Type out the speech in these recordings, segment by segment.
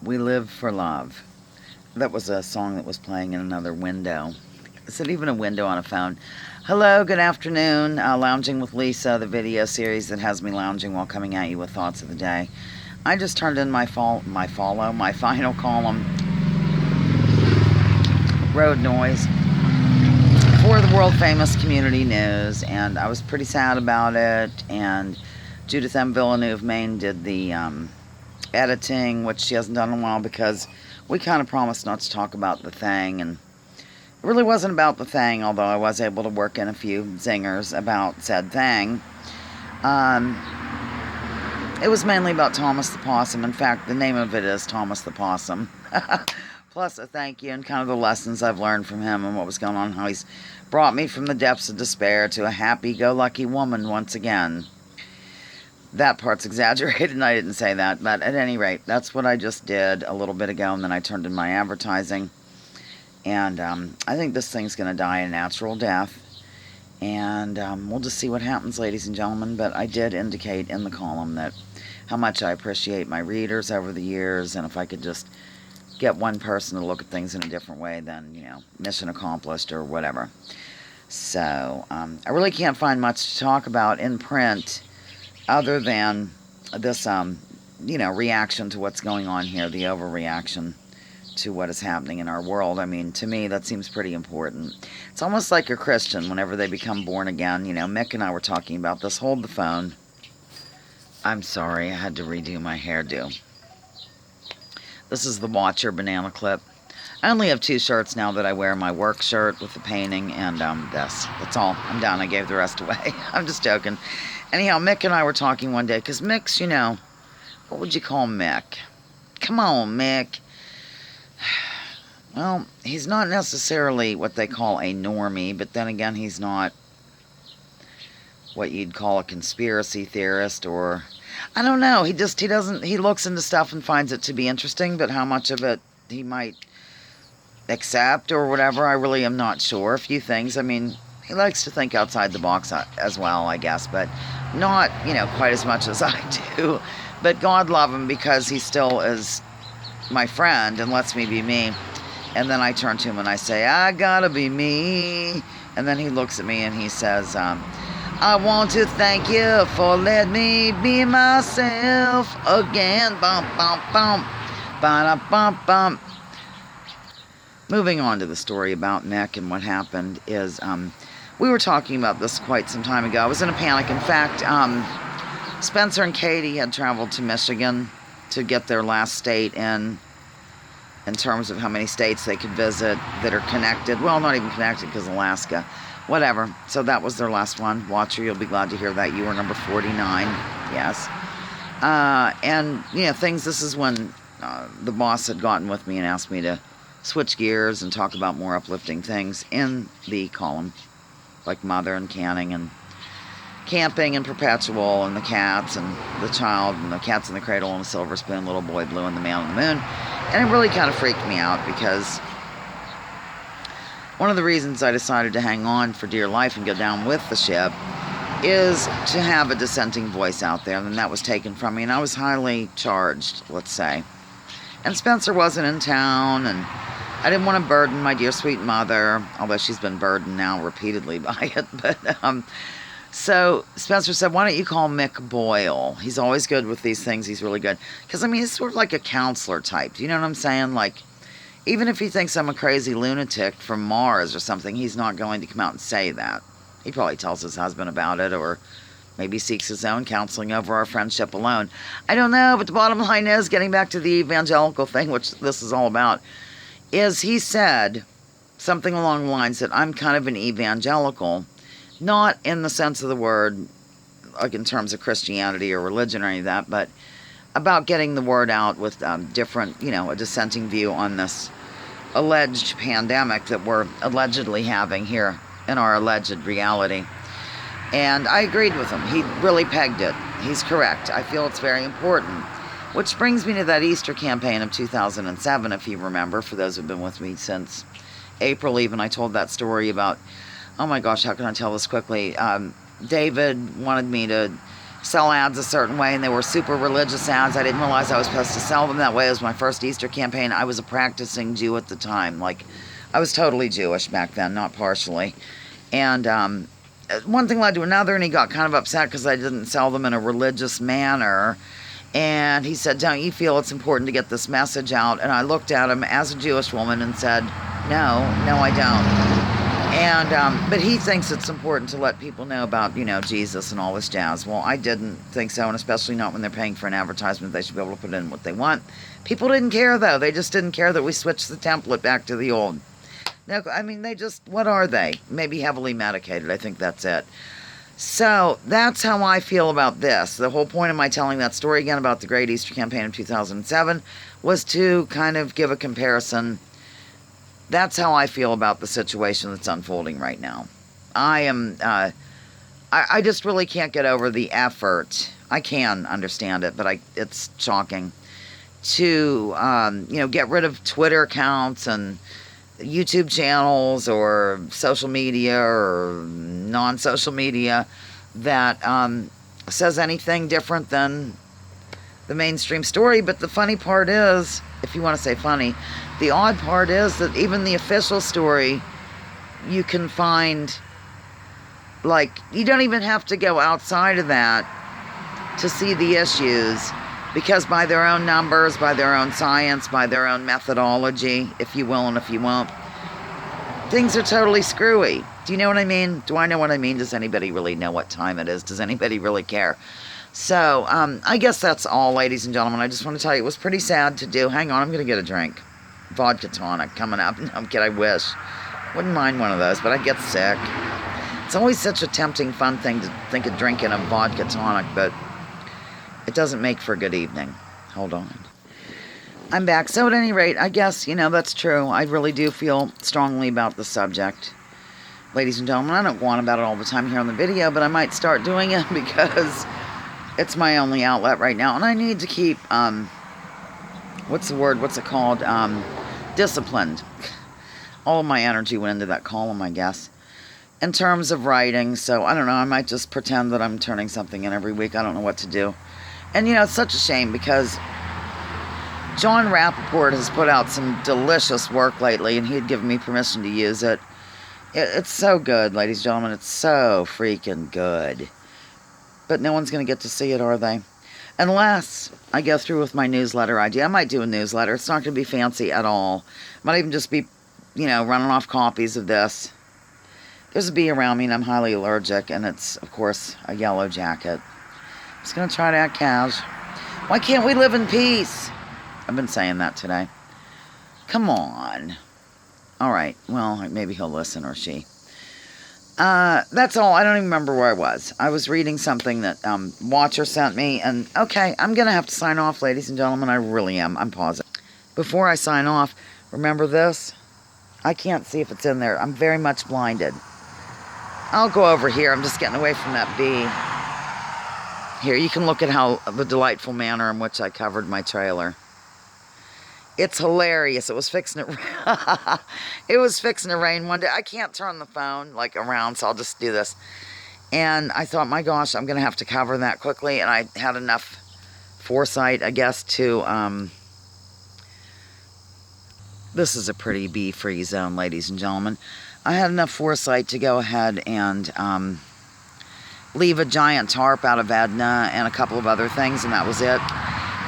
We Live for Love. That was a song that was playing in another window. Is it even a window on a phone? Hello, good afternoon. Lounging with Lisa, the video series that has me lounging while coming at you with thoughts of the day. I just turned in my final column, Road Noise, for the world famous Community News, and I was pretty sad about it. And Judith M. Villeneuve Maine did the editing, which she hasn't done in a while because we kind of promised not to talk about the thing, and it really wasn't about the thing, although I was able to work in a few zingers about said thing. It was mainly about Thomas the Possum. In fact, the name of it is Thomas the Possum. Plus a thank you and kind of the lessons I've learned from him and what was going on, how he's brought me from the depths of despair to a happy-go-lucky woman once again. That part's exaggerated and I didn't say that, but at any rate, that's what I just did a little bit ago, and then I turned in my advertising. And I think this thing's going to die a natural death. And we'll just see what happens, ladies and gentlemen. But I did indicate in the column that how much I appreciate my readers over the years, and if I could just get one person to look at things in a different way, then, you know, mission accomplished or whatever. So I really can't find much to talk about in print other than this, reaction to what's going on here, the overreaction to what is happening in our world. I mean, to me, that seems pretty important. It's almost like a Christian whenever they become born again. You know, Mick and I were talking about this. Hold the phone. I'm sorry, I had to redo my hairdo. This is the Watcher banana clip. I only have 2 shirts now that I wear. My work shirt with the painting and this. That's all. I'm done. I gave the rest away. I'm just joking. Anyhow, Mick and I were talking one day, because Mick's, what would you call Mick? Come on, Mick. Well, he's not necessarily what they call a normie, but then again, he's not what you'd call a conspiracy theorist, or I don't know. He looks into stuff and finds it to be interesting, but how much of it he might accept or whatever, I really am not sure. A few things. I mean, he likes to think outside the box as well, I guess, but not, quite as much as I do. But God love him, because he still is my friend and lets me be me. And then I turn to him and I say, I gotta be me. And then he looks at me and he says, I want to thank you for letting me be myself again. Bump, bump, bump. Ba-da, bump, bump. Moving on to the story about Mick and what happened is, we were talking about this quite some time ago. I was in a panic. In fact, Spencer and Katie had traveled to Michigan to get their last state in terms of how many states they could visit that are connected. Well, not even connected, because Alaska. Whatever. So that was their last one. Watcher, you'll be glad to hear that. You were number 49. Yes. And, this is when the boss had gotten with me and asked me to switch gears and talk about more uplifting things in the column, like mother and canning and camping and perpetual and the cats and the child and the cats in the cradle and the silver spoon, little boy blue and the man on the moon. And it really kind of freaked me out, because one of the reasons I decided to hang on for dear life and go down with the ship is to have a dissenting voice out there, and that was taken from me, and I was highly charged, let's say. And Spencer wasn't in town, and I didn't want to burden my dear sweet mother, although she's been burdened now repeatedly by it. But so Spencer said, why don't you call Mick Boyle? He's always good with these things. He's really good. Because, he's sort of like a counselor type. Do you know what I'm saying? Like, even if he thinks I'm a crazy lunatic from Mars or something, he's not going to come out and say that. He probably tells his husband about it, or maybe seeks his own counseling over our friendship alone. I don't know, but the bottom line is, getting back to the evangelical thing, which this is all about, is he said something along the lines that I'm kind of an evangelical, not in the sense of the word, like in terms of Christianity or religion or any of that, but about getting the word out with different, a dissenting view on this alleged pandemic that we're allegedly having here in our alleged reality. And I agreed with him. He really pegged it. He's correct. I feel it's very important. Which brings me to that Easter campaign of 2007, if you remember, for those who've been with me since April even. I told that story about, oh my gosh, how can I tell this quickly? David wanted me to sell ads a certain way, and they were super religious ads. I didn't realize I was supposed to sell them that way. It was my first Easter campaign. I was a practicing Jew at the time. Like, I was totally Jewish back then, not partially. And one thing led to another, and he got kind of upset because I didn't sell them in a religious manner. And he said, don't you feel it's important to get this message out? And I looked at him as a Jewish woman and said, no, I don't. And, but he thinks it's important to let people know about, you know, Jesus and all this jazz. Well, I didn't think so, and especially not when they're paying for an advertisement. They should be able to put in what they want. People didn't care, though. They just didn't care that we switched the template back to the old. No, I mean, they just, what are they? Maybe heavily medicated. I think that's it. So, that's how I feel about this. The whole point of my telling that story again about the Great Easter Campaign of 2007 was to kind of give a comparison. That's how I feel about the situation that's unfolding right now. I just really can't get over the effort. I can understand it, but it's shocking to, you know, get rid of Twitter accounts and YouTube channels or social media or non-social media that says anything different than the mainstream story. But the funny part is, if you want to say funny, the odd part is that even the official story, you can find, like, you don't even have to go outside of that to see the issues, because by their own numbers, by their own science, by their own methodology, if you will and if you won't, things are totally screwy. Do you know what I mean? Do I know what I mean? Does anybody really know what time it is? Does anybody really care? So, I guess that's all, ladies and gentlemen. I just want to tell you, it was pretty sad to do. Hang on, I'm going to get a drink. Vodka tonic coming up. No, I'm kidding, I wish. Wouldn't mind one of those, but I get sick. It's always such a tempting, fun thing to think of drinking a vodka tonic, but it doesn't make for a good evening. Hold on. I'm back. So at any rate, I guess, you know, that's true. I really do feel strongly about the subject. Ladies and gentlemen, I don't go on about it all the time here on the video, but I might start doing it because it's my only outlet right now, and I need to keep, what's it called, disciplined. All of my energy went into that column, I guess, in terms of writing. So I don't know, I might just pretend that I'm turning something in every week. I don't know what to do. And you know, it's such a shame because John Rappaport has put out some delicious work lately, and he had given me permission to use it. It's so good, ladies and gentlemen. It's so freaking good. But no one's going to get to see it, are they? Unless I go through with my newsletter idea. I might do a newsletter. It's not going to be fancy at all. It might even just be, you know, running off copies of this. There's a bee around me, and I'm highly allergic, and it's, of course, a yellow jacket. I'm just going to try to act cash. Why can't we live in peace? I've been saying that today. Come on. All right. Well, maybe he'll listen, or she. That's all. I don't even remember where I was. I was reading something that Watcher sent me, and okay, I'm going to have to sign off, ladies and gentlemen. I really am. I'm pausing. Before I sign off, remember this? I can't see if it's in there. I'm very much blinded. I'll go over here. I'm just getting away from that bee. Here, you can look at how the delightful manner in which I covered my trailer. It's hilarious. It was fixing to it was fixing to rain one day. I can't turn the phone like around, so I'll just do this. And I thought, my gosh, I'm going to have to cover that quickly. And I had enough foresight, I guess, to this is a pretty bee-free zone, ladies and gentlemen. I had enough foresight to go ahead and leave a giant tarp out of Edna and a couple of other things, and that was it.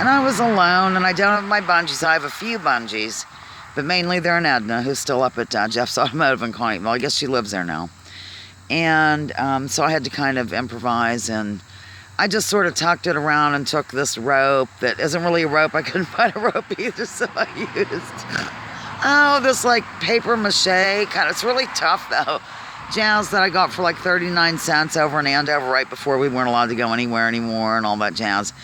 And I was alone, and I don't have my bungees. I have a few bungees, but mainly they're in Edna, who's still up at Jeff's Automotive in Connie. Well, I guess she lives there now. And so I had to kind of improvise, and I just sort of tucked it around and took this rope that isn't really a rope. I couldn't find a rope either, so I used, this like paper mache kind of, it's really tough though. Jazz that I got for like 39 cents over in Andover right before we weren't allowed to go anywhere anymore and all that jazz.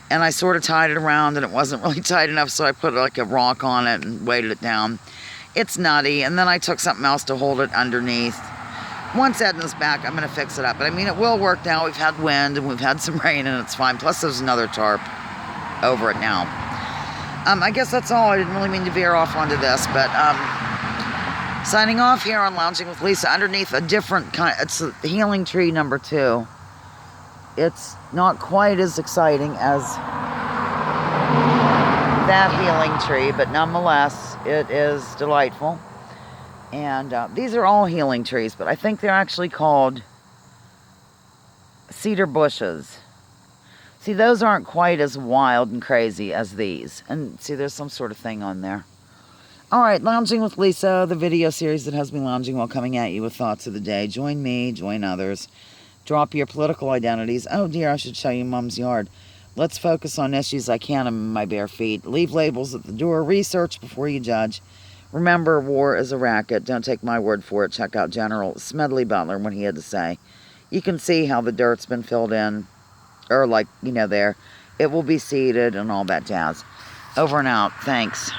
And I sort of tied it around, and it wasn't really tight enough, so I put like a rock on it and weighted it down. It's nutty. And then I took something else to hold it underneath. Once Edna's back, I'm going to fix it up. But I mean, it will work now. We've had wind, and we've had some rain, and it's fine. Plus, there's another tarp over it now. I guess that's all. I didn't really mean to veer off onto this, but signing off here on Lounging with Lisa underneath a different kind. It's Healing Tree number 2. it's not quite as exciting as that healing tree, but nonetheless, it is delightful. And these are all healing trees, but I think they're actually called cedar bushes. See, those aren't quite as wild and crazy as these. And see, there's some sort of thing on there. Alright, Lounging with Lisa, the video series that has me lounging while coming at you with thoughts of the day. Join me, join others. Drop your political identities. Oh dear, I should show you Mom's yard. Let's focus on issues I can in my bare feet. Leave labels at the door. Research before you judge. Remember, war is a racket. Don't take my word for it. Check out General Smedley Butler, what he had to say. You can see how the dirt's been filled in. Or like, there. It will be seeded and all that jazz. Over and out. Thanks.